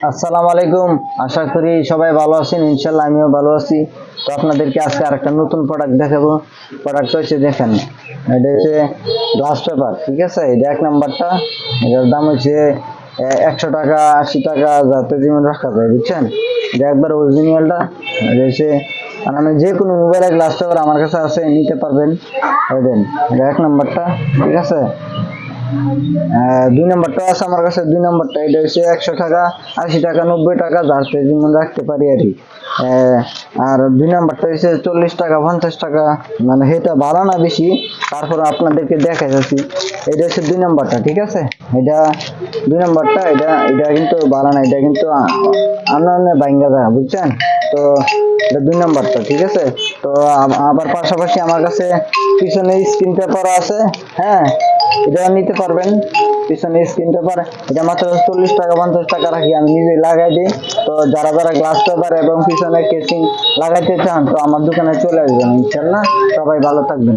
আসসালামু আলাইকুম। আশা করি সবাই ভালো আছেন, ইনশাল্লাহ আমিও ভালো আছি। তো আপনাদেরকে আজকে আরেকটা নতুন প্রোডাক্ট দেখাবো। প্রোডাক্ট হচ্ছে দেখেন, এটা হচ্ছে গ্লাস পেপার, ঠিক আছে। এটা এক নাম্বারটা, এটার দাম হচ্ছে 100 টাকা, 80 টাকা, যাতে যেমন রাখা যায়, বুঝছেন। এটা একবার অরিজিনালটা। এটা হচ্ছে আর আমি যে কোনো মোবাইলের গ্লাস পেপার আমার কাছে আছে, নিতে পারবেন। এই দেন, এটা এক নাম্বারটা, ঠিক আছে। দুই নম্বরটা আছে আমার কাছে। দুই নম্বরটা এটা হচ্ছে 100 টাকা, 80 টাকা, 90 টাকা, যার যেমন রাখতে পারি আর কি। আর দুই নম্বরটা হচ্ছে 40 টাকা, 50 টাকা, মানে এটা ভালো না বেশি, তারপর আপনাদেরকে দেখাই যাচ্ছি। এটা হচ্ছে দুই নম্বরটা, ঠিক আছে। এটা দুই নম্বরটা, এটা এটা কিন্তু ভালো না, এটা কিন্তু আনানে ভাঙ্গা যায়, বুঝছেন। তো এটা দুই নম্বরটা, ঠিক আছে। তো আবার পাশাপাশি আমার কাছে পিছনে স্ক্রিন পেপার আছে, হ্যাঁ, এটা নিতে পারবেন। পিছনে স্ক্রিন পেপার, এটা মাত্র 40 টাকা, 50 টাকা রাখি, আমি নিজে লাগাই দিই। তো যারা যারা গ্লাস পেপার এবং পিছনে কেসিং লাগাইতে চান, তো আমার দোকানে চলে আসবেন, ইনশাল্লাহ। সবাই ভালো থাকবেন।